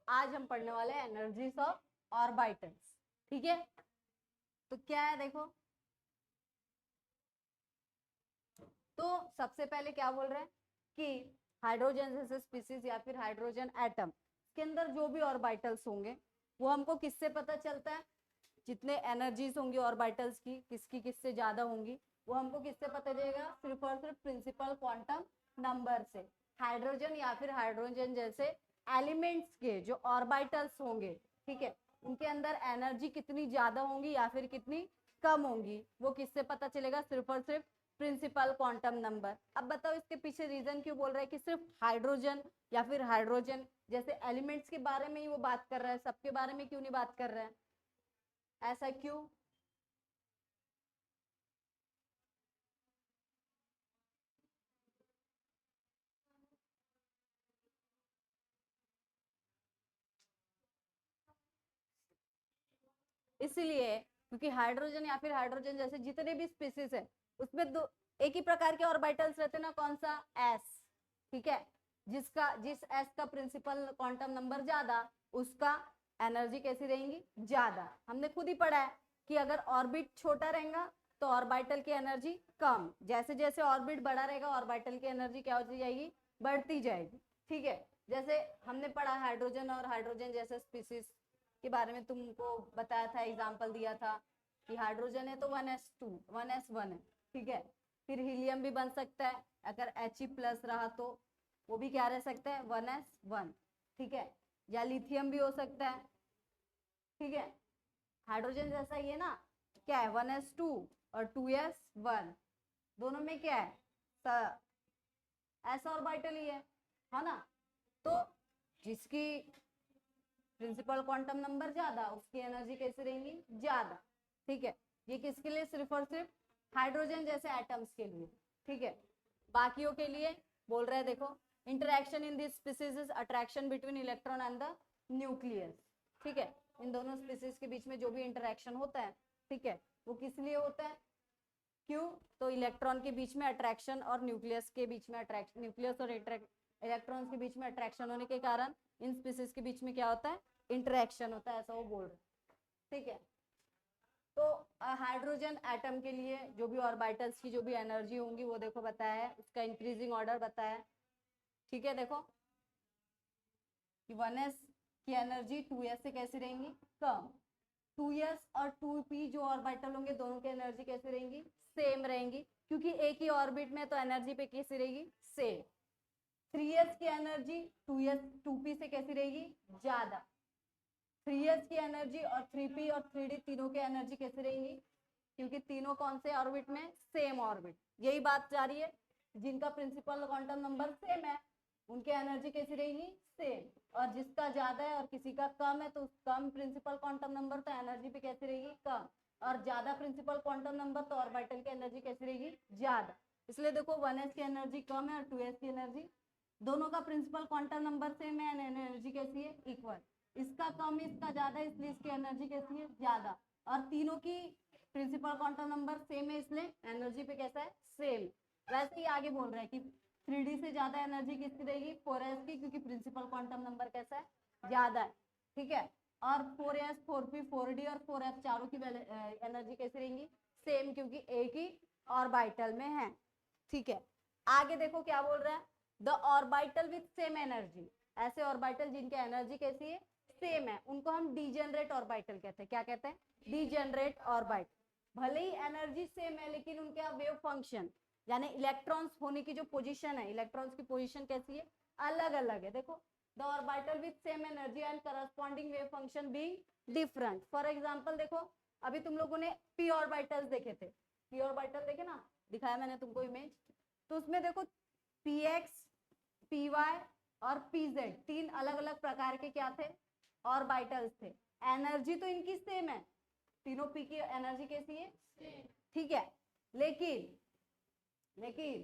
आज हम पढ़ने वाले हैं एनर्जीज ऑफ ऑर्बिटल्स। ठीक है, तो क्या है देखो, तो सबसे पहले क्या बोल रहे हैं कि हाइड्रोजन जैसे स्पीसीज या फिर हाइड्रोजन एटम के अंदर जो भी ऑर्बिटल्स होंगे वो हमको किससे पता चलता है, जितने एनर्जीज होंगी ऑर्बिटल्स की किसकी किससे ज्यादा होंगी वो हमको किससे पता चलेगा, सिर्फ और सिर्फ प्रिंसिपल क्वांटम नंबर से। हाइड्रोजन या फिर हाइड्रोजन जैसे एलिमेंट्स के जो ऑर्बिटल्स होंगे, ठीक है, उनके अंदर एनर्जी कितनी ज्यादा होंगी या फिर कितनी कम होंगी वो किससे पता चलेगा, सिर्फ और सिर्फ प्रिंसिपल क्वांटम नंबर। अब बताओ इसके पीछे रीजन क्यों बोल रहा है कि सिर्फ हाइड्रोजन या फिर हाइड्रोजन जैसे एलिमेंट्स के बारे में ही वो बात कर रहा है, सबके बारे में क्यों नहीं बात कर रहा है, ऐसा क्यों? इसलिए क्योंकि हाइड्रोजन या फिर हाइड्रोजन जैसे जितने भी स्पीसीज है उसमें दो एक ही प्रकार के ऑर्बिटल्स रहते हैं ना, कौन सा, एस। ठीक है, जिस एस का प्रिंसिपल क्वांटम नंबर ज्यादा उसका एनर्जी कैसी रहेंगी, ज्यादा। हमने खुद ही पढ़ा है कि अगर ऑर्बिट छोटा रहेगा तो ऑर्बिटल की एनर्जी कम, जैसे जैसे ऑर्बिट बड़ा रहेगा ऑर्बिटल की एनर्जी क्या होती जाएगी, बढ़ती जाएगी। ठीक है, जैसे हमने पढ़ा हाइड्रोजन और हाइड्रोजन जैसे स्पीसीज के बारे में तुमको बताया था, एग्जाम्पल दिया था कि हाइड्रोजन है तो 1s2 1s1 है। ठीक है, फिर हीलियम भी बन सकता है अगर He+ रहा तो वो भी क्या रह सकता है, 1s1। ठीक है, या लिथियम भी हो सकता है। ठीक है, हाइड्रोजन जैसा ही है ना, क्या है 1s2 और 2s1, दोनों में क्या है, एस ऑर्बिटल ही है ना। तो जिसकी प्रिंसिपल क्वांटम नंबर ज्यादा उसकी एनर्जी कैसे रहेंगी, ज्यादा। ठीक है, ये किसके लिए, सिर्फ और सिर्फ हाइड्रोजन जैसे एटम्स के लिए। ठीक है, बाकियों के लिए बोल रहे हैं देखो, interaction in this species is attraction between electron and the nucleus. ठीक है, इन दोनों स्पीसीज के बीच में जो भी इंटरेक्शन होता है, ठीक है, वो किस लिए होता है, क्यों, तो इलेक्ट्रॉन के बीच में अट्रैक्शन और न्यूक्लियस के बीच में अट्रैक्शन, न्यूक्लियस और इलेक्ट्रॉन्स के बीच में अट्रैक्शन होने के कारण इन स्पीसीज के बीच में क्या होता है, इंटरेक्शन होता है, ऐसा वो बोल रहे हैं। ठीक है, तो हाइड्रोजन एटम के लिए जो भी ऑर्बिटल्स की जो भी एनर्जी होंगी वो देखो बताया है, उसका इंक्रीजिंग ऑर्डर बताया है। ठीक है, देखो कि 1s की एनर्जी 2s से कैसी रहेंगी, कम। 2s और 2p जो ऑर्बिटल होंगे दोनों की एनर्जी कैसी रहेंगी, सेम रहेंगी, क्योंकि एक ही ऑर्बिट में तो एनर्जी पे कैसी रहेगी, सेम। 3s की एनर्जी 2p से कैसी रहेगी, ज्यादा। 3s की एनर्जी और 3p और 3d तीनों की एनर्जी कैसी रहेंगी, क्योंकि तीनों कौन से ऑर्बिट में, सेम ऑर्बिट। यही बात जा रही है, जिनका प्रिंसिपल क्वांटम नंबर सेम है उनकी एनर्जी कैसी रहेगी, सेम। और जिसका ज्यादा है और किसी का कम है तो कम प्रिंसिपल क्वांटम नंबर तो एनर्जी पे कैसी रहेगी, कम। और ज्यादा प्रिंसिपल क्वांटम नंबर तो ऑर्बिटल की एनर्जी कैसी रहेगी, ज्यादा। इसलिए देखो 1s की एनर्जी कम है और 2s की एनर्जी, दोनों का प्रिंसिपल क्वांटम नंबर सेम है, एनर्जी कैसी है, इक्वल। इसका कम इसका ज्यादा इसलिए इसकी एनर्जी कैसी है, ज्यादा। और तीनों की प्रिंसिपल क्वांटम नंबर सेम है इसलिए एनर्जी पे कैसा है, सेम। वैसे ही आगे बोल रहा है कि 3d से ज्यादा एनर्जी किसकी रहेगी, 4s की, क्योंकि प्रिंसिपल क्वांटम नंबर कैसा है, ज्यादा है। ठीक है, और 4s 4p 4d और 4f चारों की एनर्जी कैसी रहेंगी, सेम, क्योंकि एक ही ऑर्बिटल में है। ठीक है, आगे देखो क्या बोल रहा है, the orbital with same energy, ऐसे ऑर्बिटल जिनकी एनर्जी कैसी है, सेम है, उनको हम डीजेनरेट ऑर्बिटल कहते हैं। क्या कहते हैं, डीजेनरेट ऑर्बिटल। भले ही एनर्जी सेम है लेकिन उनका वेव फंक्शन यानी इलेक्ट्रॉन्स होने की जो पोजीशन है, इलेक्ट्रॉन्स की पोजीशन कैसी है, अलग अलग है। देखो, the orbital with same energy and corresponding wave function being different. For example देखो, अभी तुम लोगों ने पी ऑर्बिटल्स देखे थे, पी ऑर्बिटल देखे ना, दिखाया मैंने तुमको इमेज, तो उसमें देखो px py और pz तीन अलग अलग प्रकार के क्या थे, ऑर्बिटल्स थे। एनर्जी तो इनकी सेम है, तीनों पी की एनर्जी कैसी है, ठीक है, लेकिन लेकिन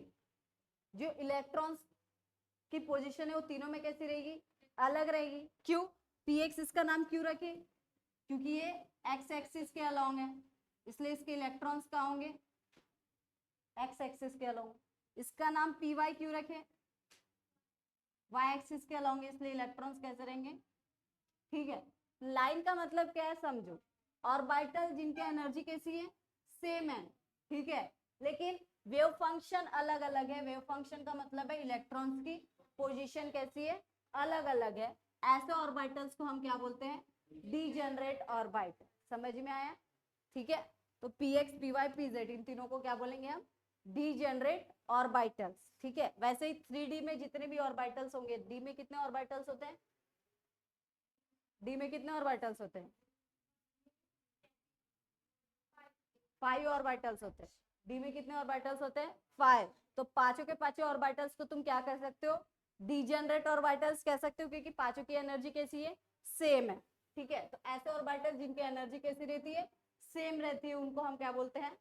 जो इलेक्ट्रॉन्स की पोजीशन है वो तीनों में कैसी रहेगी, अलग रहेगी। क्यों, px इसका नाम क्यों रखे, क्योंकि ये एक्स एक्सिस के अलोंग है इसलिए इसके इलेक्ट्रॉन्स कहाँ होंगे, एक्स एक्सिस के अलोंग। इसका नाम py क्यों रखे, वाई एक्सिस के अलोंग, इसलिए इलेक्ट्रॉन्स कैसे रहेंगे, ठीक है, लाइन का मतलब क्या है समझो, ऑर्बिटल जिनकी एनर्जी कैसी है, सेम है, ठीक है, लेकिन वेव फंक्शन अलग अलग है। वेव फंक्शन का मतलब है इलेक्ट्रॉन्स की पोजीशन कैसी है, अलग अलग है। ऐसे ऑर्बिटल्स को हम क्या बोलते हैं, डीजेनरेट ऑर्बिटल। समझ में आया, ठीक है। तो P X P Y P Z इन तीनों को क्या बोलेंगे हम, डीजेनरेट ऑर्बिटल्स, ठीक है। वैसे ही 3D में जितने भी ऑर्बिटल्स होंगे, डी में कितने ऑर्बिटल्स होते हैं, डी में कितने ऑर्बिटल्स होते हैं, 5 ऑर्बिटल्स होते हैं। डी में कितने ऑर्बिटल्स होते हैं, 5। तो पांचों के पांचों ऑर्बिटल्स को तुम क्या कह सकते हो, डीजेनरेट ऑर्बिटल्स कह सकते हो, क्योंकि पांचों की एनर्जी कैसी है, सेम है, ठीक है। तो ऐसे ऑर्बिटल जिनकी एनर्जी कैसी रहती है, सेम रहती है, उनको हम क्या बोलते हैं,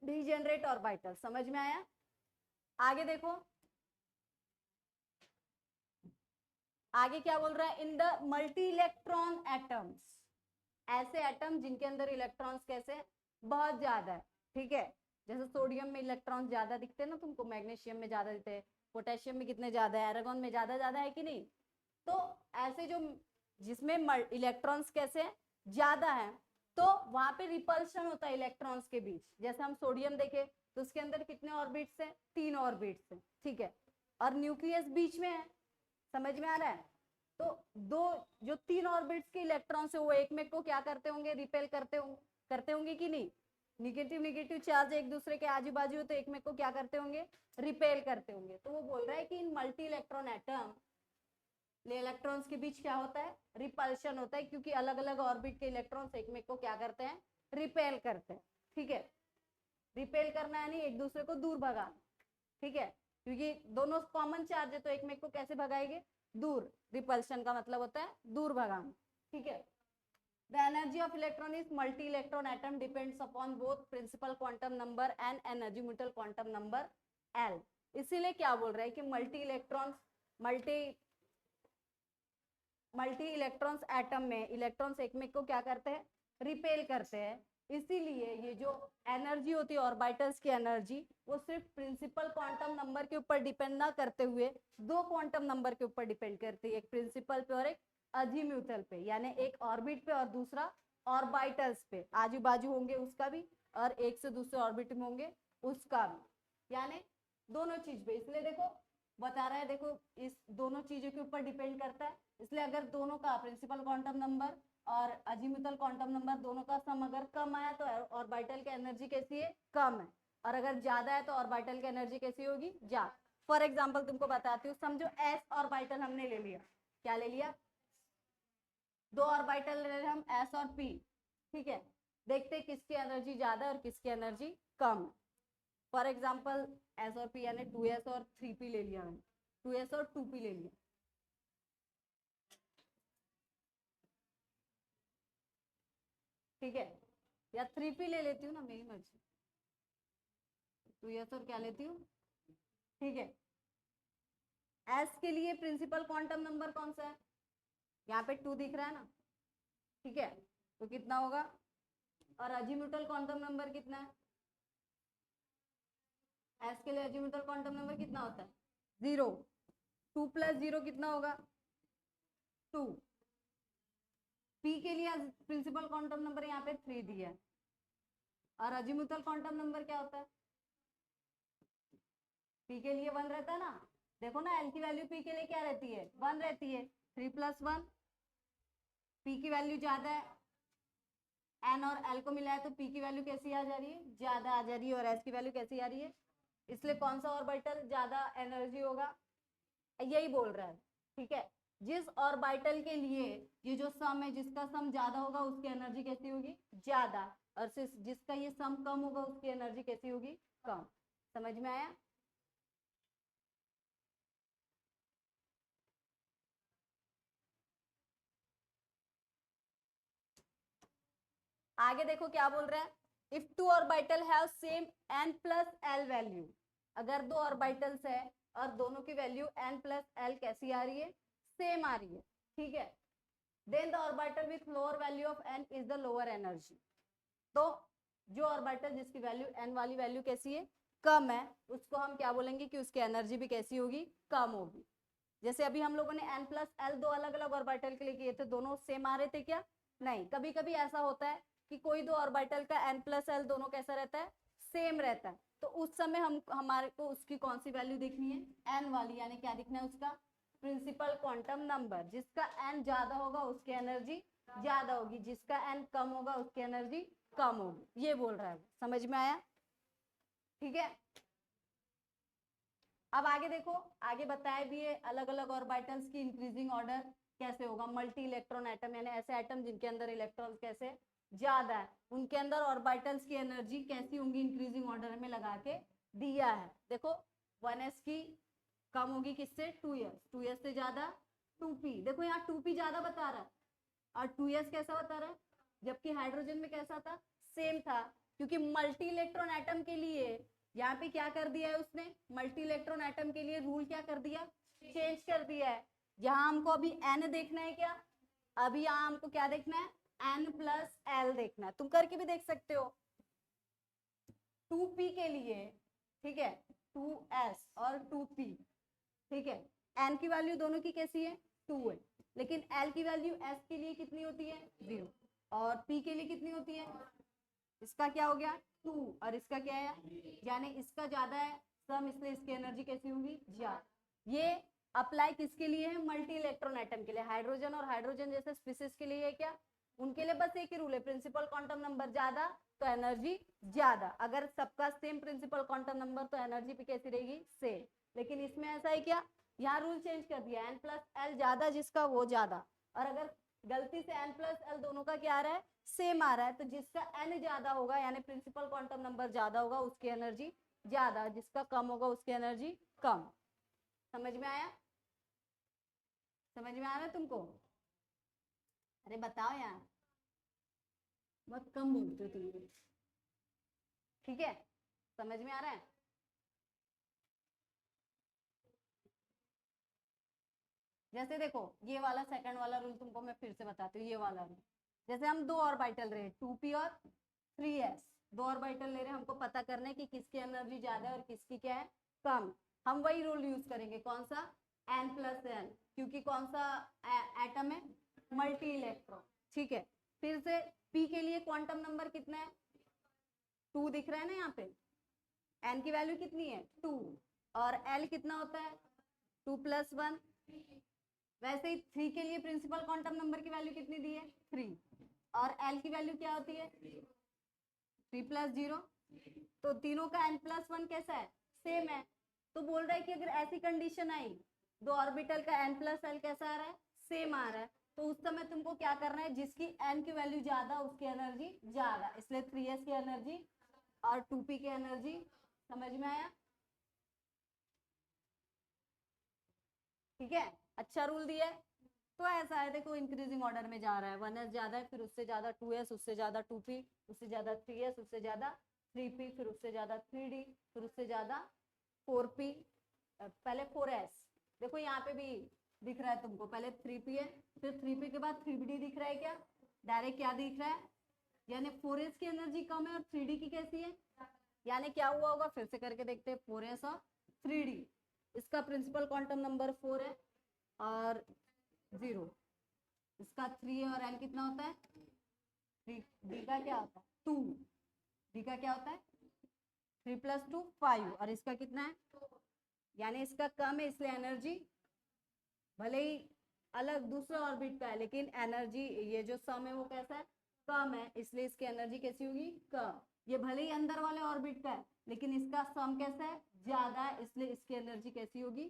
डीजेनरेट ऑर्बिटल। समझ में आया, आगे देखो, आगे क्या बोल रहा है, in the multi electron atoms, ऐसे एटम जिनके अंदर इलेक्ट्रॉन्स कैसे बहुत ज्यादा है, ठीक है। जैसे सोडियम में इलेक्ट्रॉन ज्यादा दिखते हैं ना तुमको, मैग्नीशियम में ज्यादा दिखते हैं, पोटेशियम में कितने ज्यादा है, एरागोन में ज्यादा ज्यादा है कि नहीं। तो ऐसे जो जिसमें इलेक्ट्रॉन्स कैसे ज्यादा है, तो वहां पे रिपल्शन होता है इलेक्ट्रॉन्स के बीच। जैसे हम सोडियम देखे तो उसके अंदर कितने ऑर्बिट्स हैं, 3 ऑर्बिट्स हैं, ठीक है, और न्यूक्लियस बीच में है। समझ में आ रहा है, तो दो जो 3 ऑर्बिट्स के इलेक्ट्रॉन्स है वो एक में को क्या करते होंगे, रिपेल करते होंगे कि नहीं। निगेटिव निगेटिव चार्ज एक दूसरे के आजू बाजू तो एक में को क्या करते होंगे, रिपेल करते होंगे। तो वो बोल रहा है कि इन मल्टी इलेक्ट्रॉन एटम इलेक्ट्रॉन्स के बीच क्या होता है, रिपल्शन होता है, क्योंकि अलग अलग ऑर्बिट के इलेक्ट्रॉन्स एक में को क्या करते हैं, रिपेल करते हैं, ठीक है। रिपेल करना यानी एक दूसरे को दूर भगाना, ठीक है, क्योंकि दोनों कॉमन चार्ज है तो एक में को कैसे भगाएंगे, दूर। रिपल्शन का मतलब होता है दूर भगाना, ठीक है। The energy of electron is multi-electron atom depends upon both principal quantum number and energy mutual quantum number L। इसीलिए क्या बोल रहा है कि मल्टी इलेक्ट्रॉन्स एटम में इलेक्ट्रॉन्स एक में को क्या करते हैं, रिपेल करते हैं। इसीलिए ये जो एनर्जी होती है ऑर्बिटल्स की एनर्जी, वो सिर्फ प्रिंसिपल क्वांटम नंबर के ऊपर डिपेंड ना करते हुए 2 क्वांटम नंबर के ऊपर डिपेंड करती है, एक प्रिंसिपल पे और एक अजीम्यूथल पे, यानी एक ऑर्बिट पे और दूसरा ऑर्बिटल्स पे, आजू बाजू होंगे उसका भी और एक से दूसरे ऑर्बिट में होंगे उसका भी, यानी दोनों चीज पे। इसलिए देखो बता रहा है, देखो इस दोनों चीजों के ऊपर डिपेंड करता है। इसलिए अगर दोनों का प्रिंसिपल क्वांटम नंबर और अजीमुथल क्वांटम नंबर दोनों का सम अगर कम आया तो ऑर्बिटल की एनर्जी कैसी है, कम है, और अगर ज्यादा है तो ऑर्बिटल की एनर्जी कैसी होगी, ज्यादा। फॉर एग्जाम्पल तुमको बताती हूँ, समझो एस ऑर्बिटल हमने ले लिया, क्या ले लिया, 2 ऑर्बिटल ले रहे हम एस और पी, ठीक है। देखते किसकी एनर्जी ज्यादा है और किसकी एनर्जी कम है। फॉर एग्जाम्पल एस और पी यानी 2s और 3p ले लिया मैंने, 2s और 2p ले लिया, ठीक है, या 3p ले लेती हूँ ना, मेरी मर्जी, 2s और क्या लेती हूँ, ठीक है। एस के लिए प्रिंसिपल क्वांटम नंबर कौन सा है, यहाँ पे 2 दिख रहा है ना, ठीक है, तो कितना होगा, और अजीमुथल क्वांटम नंबर कितना है, एस के लिए अजीमुथल क्वांटम नंबर कितना होता है, 0। 2 + 0 कितना होगा, 2। पी के लिए प्रिंसिपल क्वांटम नंबर यहाँ पे 3 दिया है, और अजीमुथल क्वांटम नंबर क्या होता है, पी के लिए 1 रहता है ना। देखो ना एल की वैल्यू पी के लिए क्या रहती है, 1 रहती है, 3 + 1, पी की वैल्यू ज्यादा है, एन और एल को मिला है तो पी की वैल्यू कैसी आ जा रही है, ज्यादा आ जा रही है, और एस की वैल्यू कैसी आ रही है। इसलिए कौन सा ऑर्बिटल ज्यादा एनर्जी होगा, यही बोल रहा है, ठीक है। जिस ऑर्बिटल के लिए ये जो सम है, जिसका सम ज्यादा होगा उसकी एनर्जी कैसी होगी, ज्यादा, और जिसका ये सम कम होगा उसकी एनर्जी कैसी होगी, कम। समझ में आया, आगे देखो क्या बोल रहा है, if 2 orbital have same n + l value, अगर 2 ऑर्बिटल्स है और दोनों की वैल्यू n + l कैसी आ रही है, सेम आ रही है, ठीक है, then the orbital with lower value of n is the lower energy. तो जो ऑर्बिटल जिसकी वैल्यू n वाली वैल्यू कैसी है, कम है, उसको हम क्या बोलेंगे कि उसकी एनर्जी भी कैसी होगी, कम होगी। जैसे अभी हम लोगों ने n+l दो अलग अलग ऑर्बिटल के लिए किए थे, दोनों सेम आ रहे थे क्या? नहीं, कभी कभी ऐसा होता है कि कोई दो ऑर्बिटल का n+l दोनों कैसा रहता है? सेम रहता है। तो उस समय हमारे को उसकी कौन सी वैल्यू देखनी है? n वाली, यानी क्या दिखना है? उसका प्रिंसिपल क्वांटम नंबर। जिसका n ज्यादा होगा उसकी एनर्जी ज्यादा होगी, जिसका n कम होगा उसकी एनर्जी कम होगी, ये बोल रहा है। समझ में आया? ठीक है, अब आगे देखो, आगे बताया भी है अलग अलग ऑर्बिटल्स की इंक्रीजिंग ऑर्डर कैसे होगा। मल्टी इलेक्ट्रॉन एटम, यानी ऐसे एटम जिनके अंदर इलेक्ट्रॉन्स कैसे ज्यादा है, उनके अंदर ऑर्बिटल्स की एनर्जी कैसी होंगी, इंक्रीजिंग ऑर्डर में लगा के दिया है। देखो 1s की कम होगी किससे? 2s, 2s से ज्यादा 2p। देखो यहाँ 2p ज्यादा बता रहा है और 2s कैसा बता रहा है, जबकि हाइड्रोजन में कैसा था? सेम था। क्योंकि मल्टी इलेक्ट्रॉन एटम के लिए यहाँ पे क्या कर दिया है उसने? मल्टी इलेक्ट्रॉन एटम के लिए रूल क्या कर दिया? चेंज कर दिया है। यहाँ हमको अभी n देखना है क्या? अभी यहाँ हमको क्या देखना है? n+l देखना है। तुम करके भी देख सकते हो। 2p के लिए, ठीक है, 2s और 2p, ठीक है, n की वैल्यू दोनों की कैसी है? 2 है, लेकिन l की वैल्यू s के लिए कितनी होती है? 0, और p के लिए कितनी होती है? इसका क्या हो गया? 2, और इसका क्या है? यानी इसका ज्यादा है सम, इसलिए इसकी एनर्जी कैसी होगी? ज्यादा। ये अप्लाई किसके लिए है? मल्टी इलेक्ट्रॉन एटम के लिए। हाइड्रोजन और हाइड्रोजन जैसे स्पीसीज के लिए है क्या? उनके लिए बस एक ही रूल है, प्रिंसिपल क्वांटम नंबर ज्यादा तो एनर्जी ज्यादा। अगर सबका सेम प्रिंसिपल क्वांटम नंबर तो एनर्जी भी कैसी रहेगी? सेम। लेकिन इसमें ऐसा है क्या? यहाँ रूल चेंज कर दिया, n+l ज्यादा जिसका वो ज्यादा, और अगर गलती से n+l दोनों का क्या आ रहा है? सेम आ रहा है, तो जिसका n ज्यादा होगा यानी प्रिंसिपल क्वांटम नंबर ज्यादा होगा उसकी एनर्जी ज्यादा, जिसका कम होगा उसकी एनर्जी कम। समझ में आया? समझ में आ रहा है तुमको? अरे बताओ यार, बहुत कम बोलते हो तुम। ठीक है, समझ में आ रहा है? जैसे देखो ये वाला सेकंड वाला रूल तुमको मैं फिर से बताती हूँ। ये वाला रूल, जैसे हम दो ऑर्बिटल रहे 2p और 3s, दो ऑर्बिटल ले रहे हैं, हमको पता करना है कि किसकी एनर्जी ज्यादा है और किसकी क्या है? कम। हम वही रूल यूज करेंगे, कौन सा? n+l, क्योंकि कौन सा एटम है? Multi electron. ठीक है, फिर से p के लिए क्वांटम नंबर कितना है? 2 दिख रहा है ना यहाँ पे। n की वैल्यू कितनी है? 2, और l कितना होता है? 2+1। वैसे ही 3 के लिए प्रिंसिपल क्वांटम नंबर की वैल्यू कितनी दी है? 3, और l की वैल्यू क्या होती है? 3+0। तो तीनों का n+1 कैसा है? सेम है। तो बोल रहा है कि अगर ऐसी कंडीशन आई, दो ऑर्बिटल का n+l कैसा आ रहा है? सेम आ रहा है, तो उस समय तुमको क्या करना है? जिसकी n की वैल्यू ज्यादा उसकी एनर्जी ज्यादा, इसलिए 3s की एनर्जी और 2p की एनर्जी। समझ में आया? ठीक है, अच्छा रूल दिया है। तो ऐसा है, देखो इंक्रीजिंग ऑर्डर में जा रहा है, 1s ज्यादा है, फिर उससे ज्यादा 2s, उससे ज्यादा 2p, उससे ज्यादा 3s, उससे ज्यादा 3p, फिर उससे ज्यादा 3d, फिर उससे ज्यादा 4p, पहले 4s। देखो यहाँ पे भी दिख रहा है तुमको, पहले 3p है, फिर 3p के बाद 3d दिख रहा है क्या? डायरेक्ट क्या दिख रहा है? यानी 4s की एनर्जी कम है और 3d की कैसी है? यानी क्या हुआ होगा? फिर से करके देखते हैं, 4s और 3d, इसका प्रिंसिपल क्वांटम नंबर 4 है और 0, इसका 3 और n कितना होता है? 3, d का क्या होता है? 2, d का क्या होता है? 3+2 5, और इसका कितना है? यानी इसका कम है, इसलिए एनर्जी भले ही अलग दूसरे ऑर्बिट का है, लेकिन एनर्जी ये जो सम है वो कैसा है? कम है, इसलिए इसकी एनर्जी कैसी होगी? कम। ये भले ही अंदर वाले ऑर्बिट का है, लेकिन इसका सम कैसा है? ज्यादा है, इसलिए इसकी एनर्जी कैसी होगी?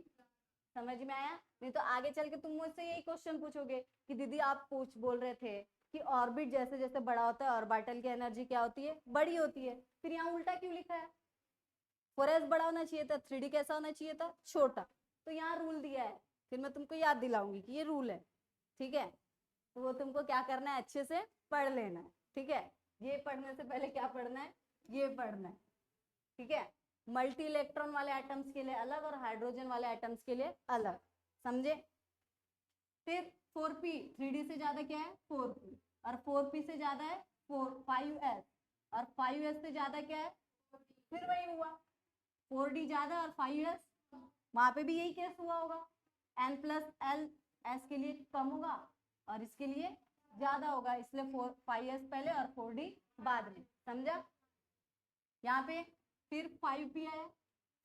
समझ में आया? नहीं तो आगे चल के तुम मुझसे यही क्वेश्चन पूछोगे कि दीदी आप बोल रहे थे कि ऑर्बिट जैसे जैसे बड़ा होता है ऑर्बिटल की एनर्जी क्या होती है? बड़ी होती है। फिर यहाँ उल्टा क्यों लिखा है? 4s बड़ा होना चाहिए था, 3d कैसा होना चाहिए था? छोटा। तो यहाँ रूल दिया है, फिर मैं तुमको याद दिलाऊंगी कि ये रूल है। ठीक है, तो वो तुमको क्या करना है? अच्छे से पढ़ लेना है। ठीक है, ये पढ़ने से पहले क्या पढ़ना है? ये पढ़ना है। ठीक है, मल्टी इलेक्ट्रॉन वाले एटम्स के लिए अलग और हाइड्रोजन वाले एटम्स के लिए अलग। समझे? फिर 4p, 3d से ज्यादा क्या है? 4p, और 4p से ज्यादा है 5s, और 5s से ज्यादा क्या है? फिर वही हुआ, 4d ज्यादा और 5s, वहां पे भी यही केस हुआ होगा। n प्लस एल एस के लिए कम होगा और इसके लिए ज्यादा होगा, इसलिए 5s पहले और 4d बाद में, समझा। यहाँ पे फिर 5p आया,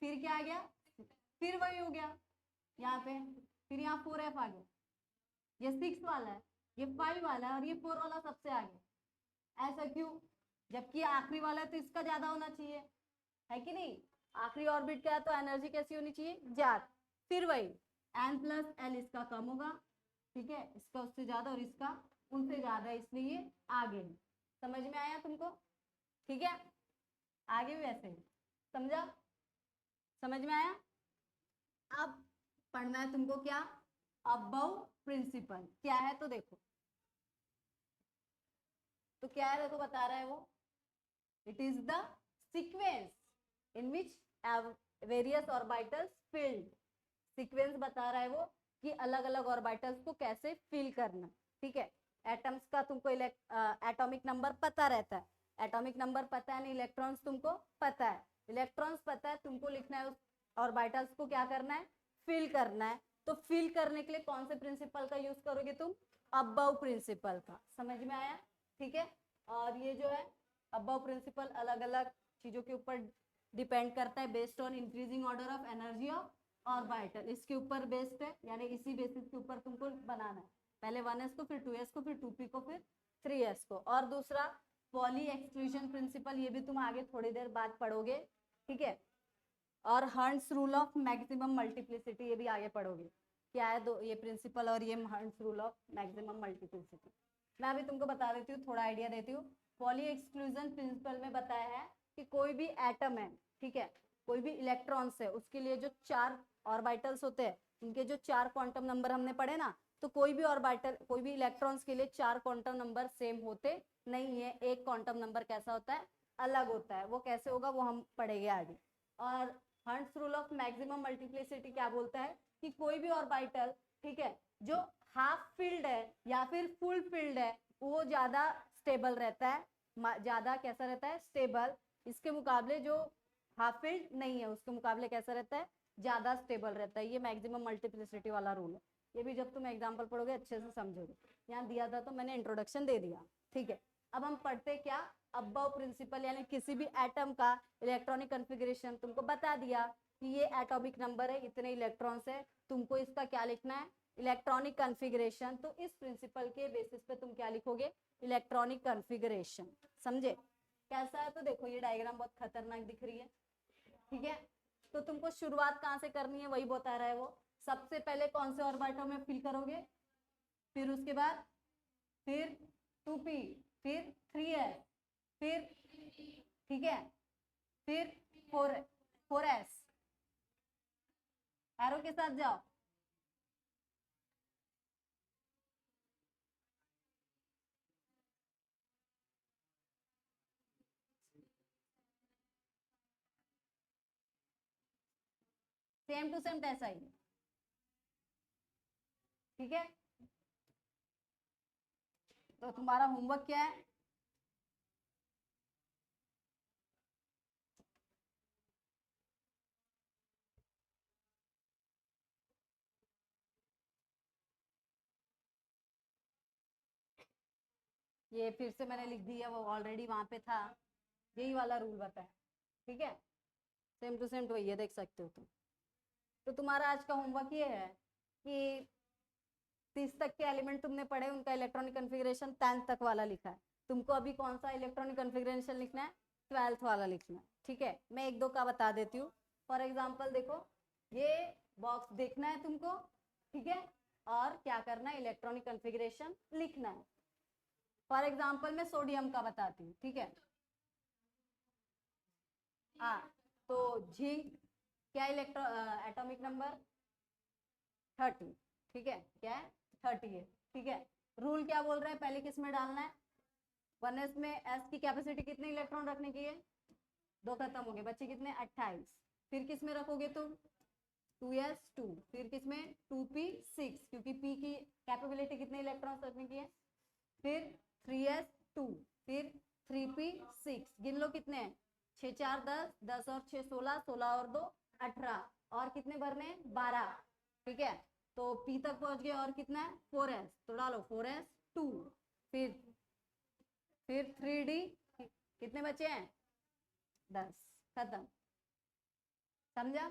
फिर क्या आ गया, फिर वही हो गया यहाँ पे, फिर यहाँ 4f आ गया, ये 6 वाला है, ये 5 वाला है और ये 4 वाला सबसे आगे। ऐसा क्यों, जबकि आखिरी वाला है तो इसका ज्यादा होना चाहिए, है कि नहीं। आखिरी ऑर्बिट क्या है तो एनर्जी कैसी होनी चाहिए, ज्यादा। फिर वही n प्लस एल इसका कम होगा, ठीक है, इसका उससे ज्यादा और इसका उनसे ज्यादा, इसलिए ये आगे है। समझ में आया तुमको, ठीक है, आगे भी ऐसे ही, समझा, समझ में आया। अब पढ़ना है तुमको क्या, अबव प्रिंसिपल क्या है, तो देखो, तो क्या है, देखो बता रहा है वो, it is the sequence in which various orbitals field, sequence बता रहा है वो कि अलग अलग ऑर्बिटल्स को कैसे फिल करना, ठीक है। एटम्स का तुमको एटॉमिक नंबर पता रहता है, एटॉमिक नंबर पता है नहीं, इलेक्ट्रॉन्स तुमको पता है, इलेक्ट्रॉन्स पता है, तुमको लिखना है उस ऑर्बिटल्स को क्या करना है, फिल करना है। तो फिल करने के लिए कौन से प्रिंसिपल का यूज करोगे तुम, अबव प्रिंसिपल का, समझ में आया, ठीक है। और ये जो है अबव प्रिंसिपल अलग अलग चीजों के ऊपर डिपेंड करता है, based on increasing order of energy of orbital, इसके ऊपर बेस्ड है, यानी इसी बेसिस के ऊपर तुमको बनाना है, पहले 1s को, फिर 2s को, फिर 2p को, फिर 3s को। और दूसरा पॉली एक्सक्लूजन प्रिंसिपल, ये भी तुम आगे थोड़ी देर बाद पढ़ोगे, ठीक है। और hertz rule of maximum multiplicity, ये भी आगे पढ़ोगे, क्या है दो ये प्रिंसिपल और ये hertz rule of maximum multiplicity. मैं अभी तुमको बता देती हूँ, थोड़ा आइडिया देती हूँ। पॉली एक्सक्लूजन प्रिंसिपल में बताया है कि कोई भी एटम है, ठीक है, कोई भी इलेक्ट्रॉन्स है, उसके लिए जो 4 ऑर्बिटल्स होते हैं, उनके जो 4 क्वांटम नंबर हमने पढ़े ना, तो कोई भी ऑर्बिटल, कोई भी इलेक्ट्रॉन्स के लिए 4 क्वांटम नंबर सेम होते नहीं है, एक क्वांटम नंबर कैसा होता है, अलग होता है, वो कैसे होगा वो हम पढ़ेंगे आगे। और hertz rule of maximum multiplicity क्या बोलता है कि कोई भी ऑर्बिटल, ठीक है, जो हाफ फील्ड है या फिर फुल फील्ड है, वो ज्यादा स्टेबल रहता है, ज्यादा कैसा रहता है, स्टेबल, इसके मुकाबले जो हाफ फील्ड नहीं है उसके मुकाबले कैसा रहता है, ज्यादा स्टेबल रहता है। ये मैक्सिमम मल्टीप्लिसिटी वाला रूल है, ये भी जब तुम एग्जांपल पढ़ोगे अच्छे से समझोगे, यहाँ दिया था तो मैंने इंट्रोडक्शन दे दिया, ठीक है। अब हम पढ़ते क्या, अबव प्रिंसिपल, यानी किसी भी एटम का इलेक्ट्रॉनिक कॉन्फ़िगरेशन तुमको बता दिया कि ये एटॉमिक नंबर है, इतने इलेक्ट्रॉन्स है, तुमको इसका क्या लिखना है, इलेक्ट्रॉनिक कॉन्फ़िगरेशन। तो इस प्रिंसिपल के बेसिस पे तुम क्या लिखोगे, इलेक्ट्रॉनिक कॉन्फ़िगरेशन, समझे कैसा है। तो देखो ये डायग्राम बहुत खतरनाक दिख रही है, ठीक है, तो तुमको शुरुआत कहाँ से करनी है वही बता रहा है वो। सबसे पहले कौन से ऑर्बिटल में फिल करोगे, फिर उसके बाद फिर 2p, फिर 3s, फिर, ठीक है, फिर 4s, एरो के साथ जाओ, सेम टू सेम ऐसा ही, ठीक है। तो तुम्हारा होमवर्क क्या है, ये फिर से मैंने लिख दिया, वो ऑलरेडी वहां पे था, यही वाला रूल बताया, ठीक है, सेम टू सेम तो ये देख सकते हो तुम। तो तुम्हारा आज का होमवर्क ये है कि 30 तक के एलिमेंट तुमने पढ़े, उनका इलेक्ट्रॉनिक कॉन्फ़िगरेशन 10 तक वाला लिखा है, तुमको अभी कौन सा इलेक्ट्रॉनिक कॉन्फ़िगरेशन लिखना है, 12th वाला लिखना है, ठीक है। मैं एक दो का बता देती हूँ, फॉर एग्जाम्पल देखो, ये बॉक्स देखना है तुमको, ठीक है, और क्या करना है, इलेक्ट्रॉनिक कॉन्फ़िगरेशन लिखना है। फॉर एग्जाम्पल मैं सोडियम का बताती हूँ, ठीक है, हाँ, तो जिंक क्या एटॉमिक नंबर 30, ठीक है, क्या है 30 है, ठीक है। रूल क्या बोल रहे हैं, पहले किस में डालना है, 1s में s की कैपेसिटी कितने इलेक्ट्रॉन रखने की है, 2 खत्म हो गए, बच्चे कितने 28, फिर किस में रखोगे तुम 2s2, फिर किस में 2p6, क्योंकि p की कैपेबिलिटी कितने इलेक्ट्रॉन रखने की है, फिर 3s2, फिर 3p6, गिन लो कितने हैं, 6 4 10, 10 और 6 16, 16 और 2 18, और कितने भरने 12, ठीक है। तो P तक पहुंच गए और कितना है 4s, तो डालो 4s 2, फिर 3D, कितने बचे हैं 10, खत्म। समझा?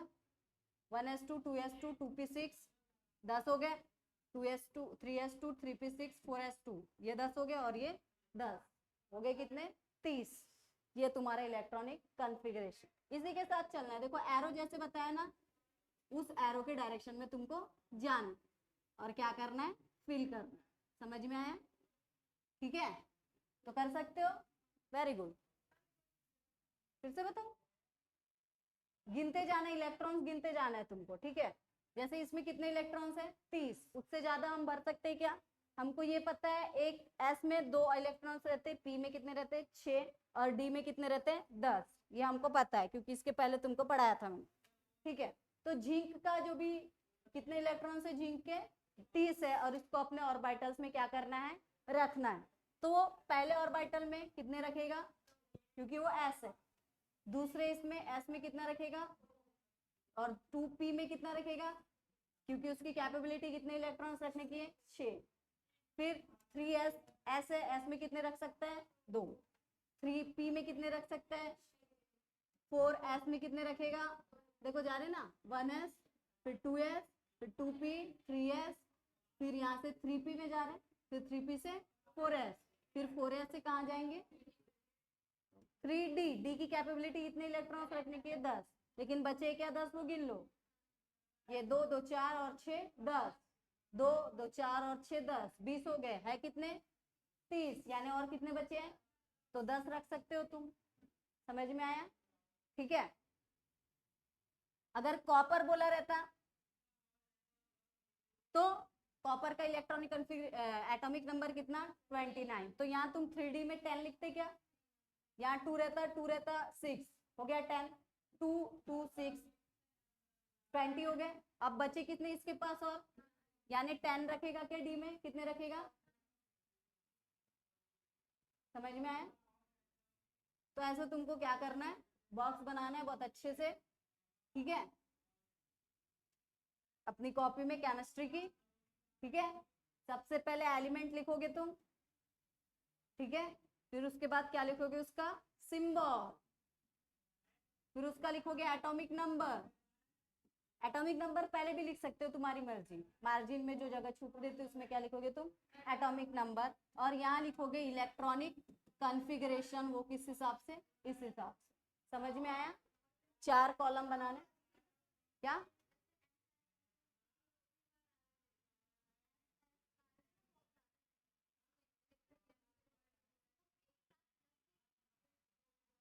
1s2 2s2 2p6 10 हो गए, 2s2 3s2 3p6 4s2 ये 10 हो गए और ये 10 हो गए, कितने 30। ये तुम्हारा इलेक्ट्रॉनिक कॉन्फ़िगरेशन। इसी के साथ चलना है। देखो एरो जैसे बताया ना, उस एरो के डायरेक्शन में तुमको जाना और क्या करना है, फिल करना। समझ में आया? ठीक है, तो कर सकते हो, वेरी गुड। फिर से बताओ, गिनते जाना, इलेक्ट्रॉन्स गिनते जाना है तुमको, ठीक है। जैसे इसमें कितने इलेक्ट्रॉन्स है 30, उससे ज्यादा हम भर सकते हैं क्या? हमको ये पता है, एक एस में 2 इलेक्ट्रॉन्स रहते हैं, पी में कितने रहते हैं 6 और डी में कितने रहते हैं 10, ये हमको पता है क्योंकि इसके पहले तुमको पढ़ाया था मैंने, ठीक है। तो जिंक का जो भी कितने इलेक्ट्रॉन्स है, जिंक के 30 है, और इसको अपने ऑर्बिटल्स में क्या करना है, रखना है। तो वो पहले ऑर्बिटल में कितने रखेगा, क्योंकि वो एस है, दूसरे इसमें एस में कितना रखेगा, और 2p में कितना रखेगा, क्योंकि उसकी कैपेबिलिटी कितने इलेक्ट्रॉन्स रखने की है 6। फिर 3s एस है, एस में कितने रख सकता है 2, 3p में कितने रख सकता है 4s में कितने रखेगा, देखो जा रहे ना 1s, फिर 2s, फिर 2p, 3s, फिर यहाँ से 3p में जा रहे हैं, फिर 3p से 4s, फिर 4s से कहाँ जाएंगे 3d, d की कैपेबिलिटी कितने इलेक्ट्रॉन्स रखने की है 10, लेकिन बचे क्या 10, वो गिन लो, ये 2 2 4 और 6 10, 2 2 4 और 6 10, 20 हो गए, है कितने 30, यानी और कितने बचे हैं, तो 10 रख सकते हो तुम। समझ में आया? ठीक है। अगर कॉपर बोला रहता तो कॉपर का इलेक्ट्रॉनिक एटॉमिक नंबर कितना 29, तो यहाँ तुम 3D में 10 लिखते क्या, यहाँ 2 रहता 6 हो गया 10, 2 2 6 20 हो गए। अब बचे कितने इसके पास, और यानी 10 रखेगा क्या, डी में कितने रखेगा, समझ में आया? तो ऐसे तुमको क्या करना है, बॉक्स बनाना है बहुत अच्छे से, ठीक है, अपनी कॉपी में केमिस्ट्री की, ठीक है। सबसे पहले एलिमेंट लिखोगे तुम, ठीक है, फिर उसके बाद क्या लिखोगे, उसका सिंबल, फिर उसका लिखोगे एटॉमिक नंबर। एटॉमिक नंबर पहले भी लिख सकते हो, तुम्हारी मर्जी, मार्जिन में जो जगह छूट देते हो उसमें क्या लिखोगे तुम, एटॉमिक नंबर, और यहाँ लिखोगे इलेक्ट्रॉनिक कॉन्फ़िगरेशन, वो किस हिसाब से, इस हिसाब से। समझ में आया? 4 कॉलम बनाने, क्या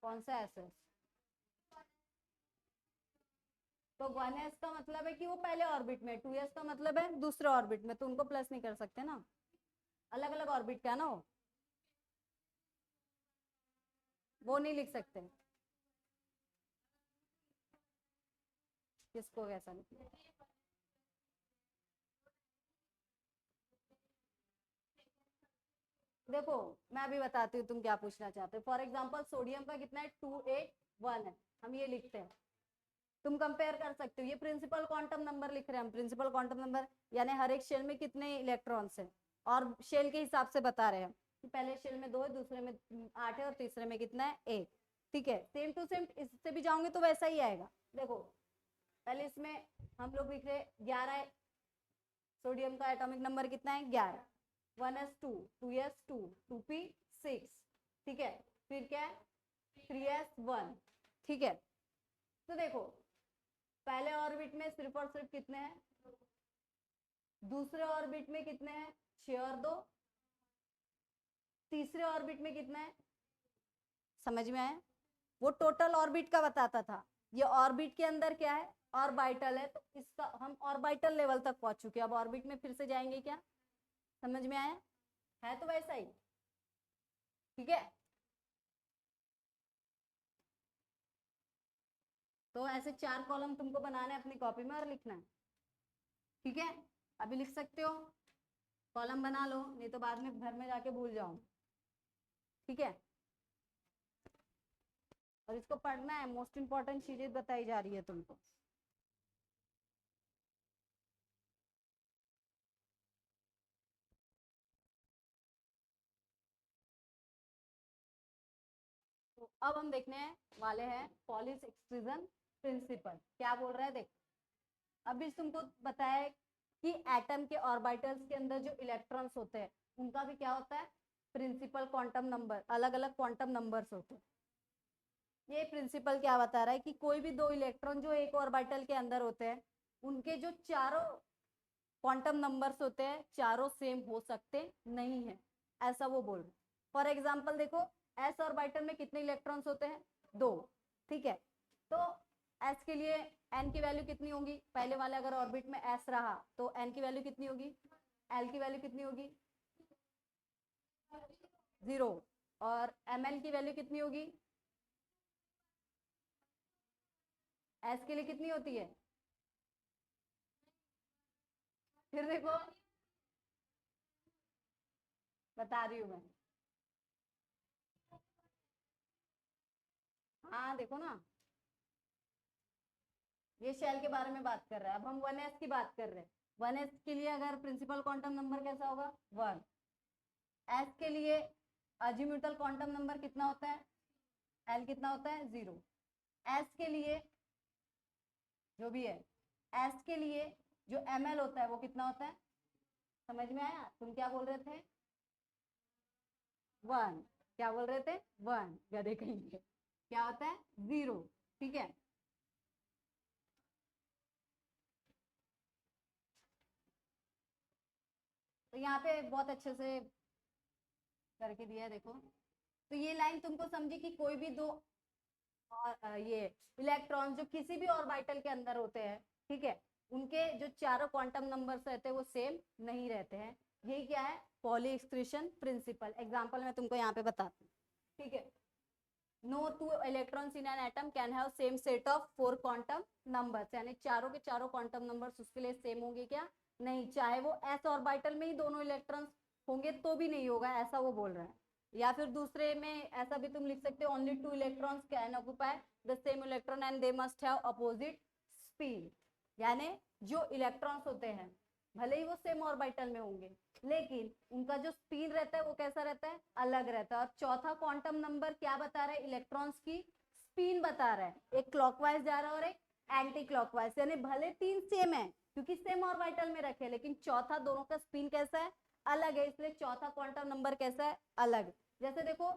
कौन सा एस, तो 1s का मतलब है कि वो पहले ऑर्बिट में, 2s का मतलब है दूसरे ऑर्बिट में, तो उनको प्लस नहीं कर सकते ना, अलग अलग ऑर्बिट का है ना वो नहीं लिख सकते। किसको कैसा लिखना, देखो मैं अभी बताती हूँ तुम क्या पूछना चाहते हो। फॉर एग्जाम्पल सोडियम का कितना है 281 है, हम ये लिखते हैं, तुम कंपेयर कर सकते हो, ये प्रिंसिपल क्वांटम नंबर लिख रहे हैं हम, प्रिंसिपल क्वांटम नंबर यानी हर एक शेल में कितने इलेक्ट्रॉन्स हैं, और शेल के हिसाब से बता रहे हैं कि पहले शेल में 2 है, दूसरे में 8 है, और तीसरे में कितना है 1, ठीक है। सेम टू सेम इससे भी जाओगे तो वैसा ही आएगा। देखो पहले इसमें हम लोग लिख रहे 11 है, सोडियम का एटॉमिक नंबर कितना है 11, 1s2 2s2 2p6, ठीक है, फिर क्या है 3s1, ठीक है। तो देखो पहले ऑर्बिट में सिर्फ और सिर्फ कितने हैं, दूसरे ऑर्बिट में कितने हैं 6 और 2, तीसरे ऑर्बिट में कितना है, समझ में आया? वो टोटल ऑर्बिट का बताता था, ये ऑर्बिट के अंदर क्या है ऑर्बिटल है, तो इसका हम ऑर्बिटल लेवल तक पहुंच चुके हैं, अब ऑर्बिट में फिर से जाएंगे क्या, समझ में आया? है तो वैसा ही, ठीक है। तो ऐसे 4 कॉलम तुमको बनाना है अपनी कॉपी में और लिखना है, ठीक है। अभी लिख सकते हो, कॉलम बना लो, नहीं तो बाद में घर में जाके भूल जाओ, ठीक है। और इसको पढ़ना है, मोस्ट इंपॉर्टेंट चीजें बताई जा रही है तुमको। अब हम देखने वाले हैं पॉलिश एक्सक्लूजन प्रिंसिपल। क्या बोल रहा है देख, अभी तुमको बताया कि एटम के ऑर्बिटल्स के अंदर जो इलेक्ट्रॉन्स होते हैं उनका भी क्या होता है, प्रिंसिपल क्वांटम नंबर, अलग अलग क्वांटम नंबर्स होते हैं। ये प्रिंसिपल क्या बता रहा है कि कोई भी दो इलेक्ट्रॉन जो एक ऑर्बिटल के अंदर होते हैं उनके जो चारों क्वांटम नंबर्स होते हैं चारों सेम हो सकते नहीं है, ऐसा वो बोल रहे हैं। फॉर एग्जांपल देखो, एस ऑर्बिटल में कितने इलेक्ट्रॉन्स होते हैं, 2, ठीक है। तो एस के लिए एन की वैल्यू कितनी होगी, पहले वाले अगर ऑर्बिट में एस रहा तो एन की वैल्यू कितनी होगी, एल की वैल्यू कितनी होगी 0, और एम एल की वैल्यू कितनी होगी, एस के लिए कितनी होती है, फिर देखो बता रही हूं मैं, हाँ देखो ना, ये शेल के बारे में बात कर रहा है। अब हम 1s की बात कर रहे हैं। 1s के लिए अगर प्रिंसिपल क्वांटम नंबर कैसा होगा 1, s के लिए अजीम्यूटल क्वांटम नंबर कितना होता है, l कितना होता है 0, s के लिए जो भी है, s के लिए जो ml होता है वो कितना होता है, समझ में आया, तुम क्या बोल रहे थे 1, क्या बोल रहे थे 1, गधे कहेंगे, क्या होता है 0, ठीक है। तो यहाँ पे बहुत अच्छे से करके दिया है देखो। तो ये लाइन तुमको समझी कि कोई भी दो और ये इलेक्ट्रॉन जो किसी भी ऑर्बिटल के अंदर होते हैं, ठीक है, उनके जो चारों क्वांटम नंबर्स रहते हैं वो सेम नहीं रहते हैं। यही क्या है, पॉली एक्सक्लूशन प्रिंसिपल। एग्जांपल मैं तुमको यहाँ पे बताती हूँ, ठीक है। No two electrons in an atom can have same set of 4 quantum numbers, यानी चारों के चारों क्वांटम नंबर्स उसके लिए सेम होंगे क्या, नहीं, चाहे वो एस ऑर्बिटल में ही दोनों इलेक्ट्रॉन्स होंगे तो भी नहीं होगा, ऐसा वो बोल रहा है। या फिर दूसरे में ऐसा भी तुम लिख सकते हो, only 2 electrons can occupy the same electron and they must have opposite spin, यानी जो इलेक्ट्रॉन्स होते हैं भले ही वो सेम ऑर्बिटल में होंगे लेकिन उनका जो स्पिन रहता है वो कैसा रहता है, अलग रहता है। और चौथा क्वांटम नंबर क्या बता रहा है, इलेक्ट्रॉन्स की स्पिन बता रहा है, एक क्लॉकवाइज जा रहा है और एक एंटी क्लॉकवाइज, यानी भले तीन सेम है क्योंकि सेम ऑर्बिटल में रखे, लेकिन चौथा दोनों का स्पिन कैसा है, अलग है, इसलिए चौथा क्वांटम नंबर कैसा है, अलग। जैसे देखो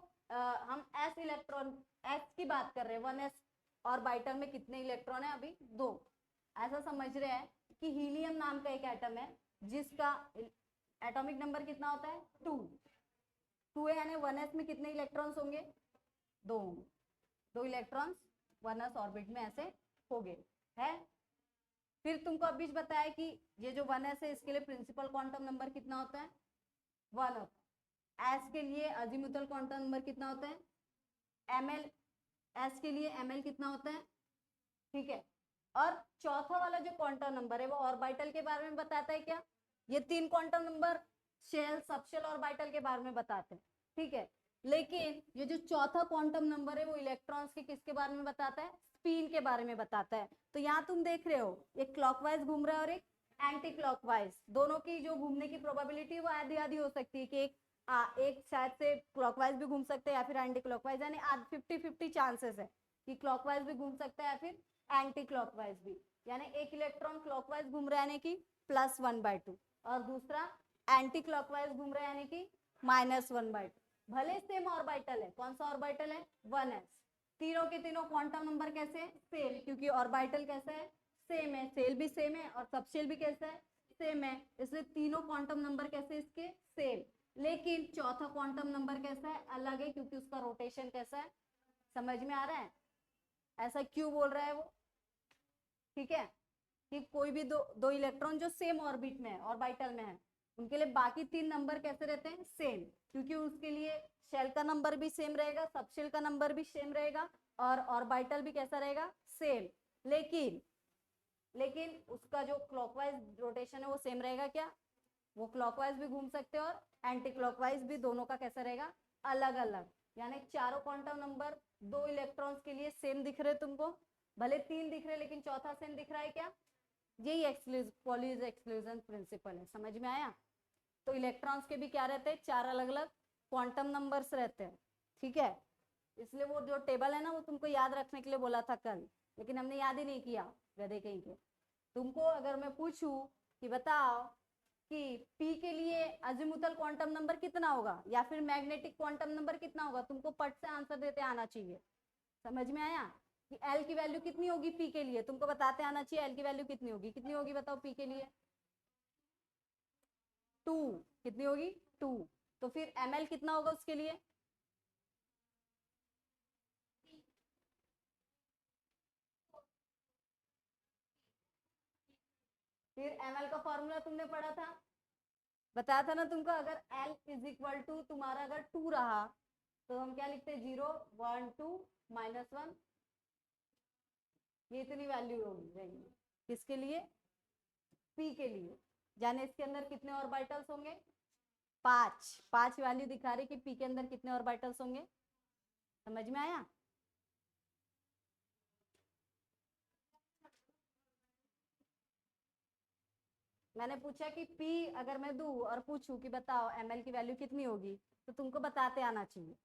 हम एस इलेक्ट्रॉन एस की बात कर रहे हैं, 1s ऑर्बिटल में कितने इलेक्ट्रॉन है, अभी 2, ऐसा समझ रहे हैं कि हीलियम नाम का एक एटम है जिसका एटॉमिक नंबर कितना होता है 2 है, यानी 1s में कितने इलेक्ट्रॉन्स होंगे, 2 होंगे, 2 इलेक्ट्रॉन्स 1s ऑर्बिट में ऐसे हो गए है। फिर तुमको अभी बताया कि ये जो 1s है इसके लिए प्रिंसिपल क्वांटम नंबर कितना होता है 1 होता है। एस के लिए अजीमुथल क्वांटम नंबर कितना होता है, ml, एस के लिए ml कितना होता है, ठीक है। और चौथा वाला जो क्वांटम नंबर है वो ऑर्बिटल के बारे में बताता है क्या, ये 3 quantum number shell subshell orbital के बारे में बताते हैं, ठीक है। लेकिन ये जो चौथा क्वांटम नंबर है वो इलेक्ट्रॉन्स के किसके बारे में बताता है, स्पिन के बारे में बताता है। तो यहाँ तुम देख रहे हो एक क्लॉकवाइज घूम रहा है और एक एंटी क्लॉकवाइज, दोनों की जो घूमने की प्रोबेबिलिटी वो आधी आधी हो सकती है कि एक शायद से क्लॉकवाइज भी घूम सकते हैं या फिर एंटी क्लॉकवाइज, यानी 50-50 चांसेस है कि क्लॉकवाइज भी घूम सकता है या फिर एंटी क्लॉकवाइज भी, यानी एक इलेक्ट्रॉन क्लॉकवाइज घूम रहा है यानी कि +1/2 और दूसरा एंटी क्लॉकवाइज घूम रहा है यानी कि -1/2। भले सेम ऑर्बिटल है, कौन सा ऑर्बिटल है 1s, तीनों के तीनों क्वांटम नंबर कैसे सेम, क्योंकि ऑर्बिटल कैसा है सेम है, सेल भी सेम है और सबशेल भी कैसा है सेम है, इसलिए तीनों क्वांटम नंबर कैसे इसके सेम। लेकिन चौथा क्वांटम नंबर कैसा है, अलग है, क्योंकि उसका रोटेशन कैसा है, समझ में आ रहा है, ऐसा क्यों बोल रहा है वो, ठीक है। कि कोई भी दो इलेक्ट्रॉन जो सेम ऑर्बिट में है, ऑर्बिटल में है, उनके लिए बाकी 3 नंबर कैसे रहते हैं सेम, क्योंकि उसके लिए शेल का नंबर भी सेम रहेगा, सबशेल का नंबर भी सेम रहेगा और ऑर्बिटल भी कैसा रहेगा सेम। लेकिन उसका जो क्लॉकवाइज रोटेशन है वो सेम रहेगा क्या, वो क्लॉकवाइज भी घूम सकते हैं और एंटी क्लॉकवाइज भी, दोनों का कैसा रहेगा अलग अलग, यानी चारों क्वांटम नंबर 2 इलेक्ट्रॉन्स के लिए सेम दिख रहे तुमको, भले 3 दिख रहे लेकिन चौथा सेम दिख रहा है क्या, यही पॉलीज एक्सक्लूजन प्रिंसिपल है, समझ में आया। तो इलेक्ट्रॉन्स के भी क्या रहते हैं 4 अलग अलग क्वांटम नंबर्स रहते हैं, ठीक है। इसलिए वो जो टेबल है ना वो तुमको याद रखने के लिए बोला था कल, लेकिन हमने याद ही नहीं किया, गधे कहीं के। तुमको अगर मैं पूछूं कि बताओ कि P के लिए अजीमुथल क्वांटम नंबर कितना होगा या फिर मैग्नेटिक क्वांटम नंबर कितना होगा, तुमको पट से आंसर देते आना चाहिए। समझ में आया कि L की वैल्यू कितनी होगी P के लिए, तुमको बताते आना चाहिए L की वैल्यू कितनी होगी। कितनी होगी बताओ P के लिए? 2। कितनी होगी? 2। तो फिर ml कितना होगा उसके लिए? फिर ml का फॉर्मूला तुमने पढ़ा था, बताया था ना तुमको, अगर L इज इक्वल टू तुम्हारा अगर 2 रहा तो हम क्या लिखते हैं? 0 1 2 -1, ये इतनी वैल्यू होगी रहेगी। किसके लिए? P के लिए। जाने इसके अंदर कितने ऑर्बिटल्स होंगे? 5। 5 वैल्यू दिखा रही कि P के अंदर कितने ऑर्बिटल्स होंगे। समझ में आया? मैंने पूछा कि P अगर मैं दूं और पूछूं कि बताओ ml की वैल्यू कितनी होगी, तो तुमको बताते आना चाहिए।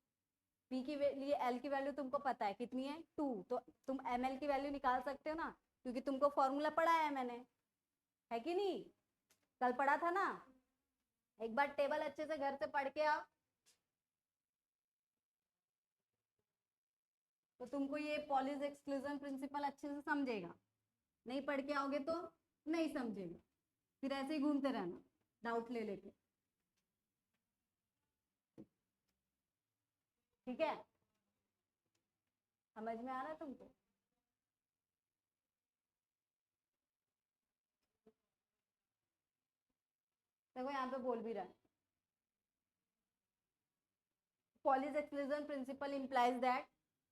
P के लिए L की वैल्यू तुमको पता है कितनी है? 2। तो तुम ml की वैल्यू निकाल सकते हो ना, क्योंकि तुमको फॉर्मूला पढ़ा है मैंने, है कि नहीं? कल पढ़ा था ना। एक बार टेबल अच्छे से घर से पढ़ के आओ, तो तुमको ये पॉलीज एक्सक्लूजन प्रिंसिपल अच्छे से समझेगा। नहीं पढ़ के आओगे तो नहीं समझेगा, फिर ऐसे ही घूमते रहना डाउट ले लेके। ठीक है? समझ में आ रहा है तुमको? देखो यहाँ पे बोल भी रहा है, Pauli's exclusion principle implies that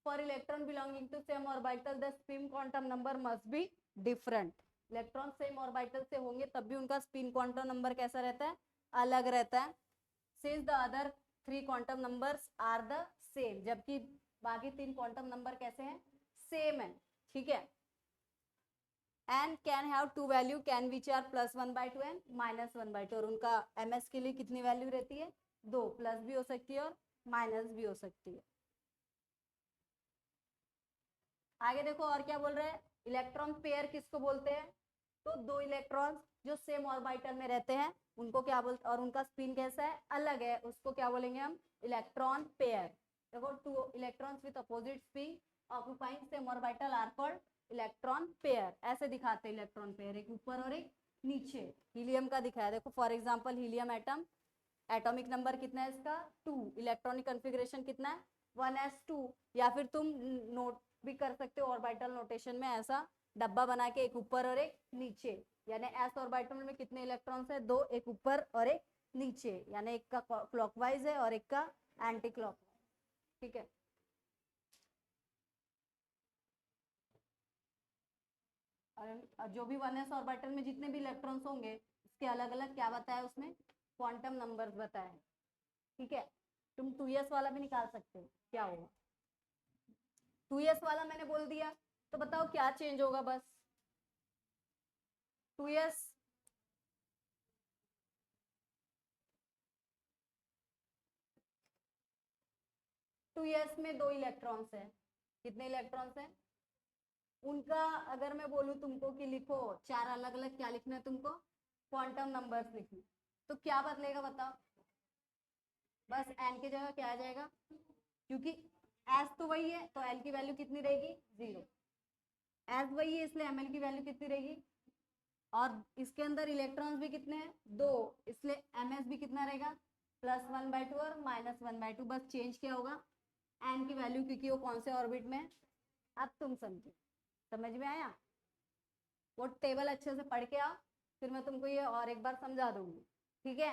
for electron belonging to same orbital the spin quantum number must be different. Electron same orbital से होंगे तब भी उनका स्पिन क्वांटम नंबर कैसा रहता है? अलग रहता है। Since the other 3 quantum numbers are the same, जबकि बाकी 3 क्वांटम नंबर कैसे हैं? सेम है। ठीक है? And can have 2 value can which are +1/2 and -1/2, और उनका ms के लिए कितनी वैल्यू रहती है? 2। प्लस भी हो सकती है और माइनस भी हो सकती है। आगे देखो और क्या बोल रहे हैं, इलेक्ट्रॉन पेयर किसको बोलते हैं? तो 2 इलेक्ट्रॉन जो सेम ऑर्बिटल में रहते हैं उनको क्या बोलते, और उनका स्पिन कैसा है? अलग है, उसको क्या बोलेंगे हम? Electron pair. देखो 2 इलेक्ट्रॉन्स with opposite spin occupying same orbital are called electron pair. ऐसे दिखाते हैं इलेक्ट्रॉन पेयर, एक ऊपर और एक नीचे। हीलियम का दिखाया, देखो for example helium atom, atomic number कितना है इसका? 2। इलेक्ट्रॉनिक कॉन्फ़िगरेशन कितना है? 1s2। या फिर तुम नोट भी कर सकते हो ऑर्बिटल नोटेशन में, ऐसा डब्बा बना के एक ऊपर और एक नीचे, यानी एस ऑर्बिटल में कितने इलेक्ट्रॉन्स है? 2, एक ऊपर और एक नीचे, यानी एक का क्लॉकवाइज है और एक का एंटी क्लॉकवाइज। ठीक है? और जो भी 1s ऑर्बिटल में जितने भी इलेक्ट्रॉन्स होंगे उसके अलग अलग क्या बताया उसमें? क्वांटम नंबर्स बताया। ठीक है? तुम 2s वाला भी निकाल सकते हो क्या होगा। 2s वाला मैंने बोल दिया, तो बताओ क्या चेंज होगा? बस 2s 2s में 2 इलेक्ट्रॉन्स है। कितने इलेक्ट्रॉन्स हैं? उनका अगर मैं बोलूं तुमको कि लिखो 4 अलग अलग, क्या लिखना है तुमको? क्वांटम नंबर्स लिखना, तो क्या बदलेगा बताओ? बस n की जगह क्या आ जाएगा? क्योंकि s तो वही है तो l की वैल्यू कितनी रहेगी? 0। s वही है इसलिए ml की वैल्यू कितनी रहेगी? और इसके अंदर इलेक्ट्रॉन्स भी कितने हैं? 2, इसलिए ms भी कितना रहेगा? +1/2 और -1/2। बस चेंज क्या होगा? n की वैल्यू, क्योंकि वो कौन से ऑर्बिट में है। अब तुम समझो, समझ में आया? वो टेबल अच्छे से पढ़ के आओ, फिर मैं तुमको ये और एक बार समझा दूंगी। ठीक है?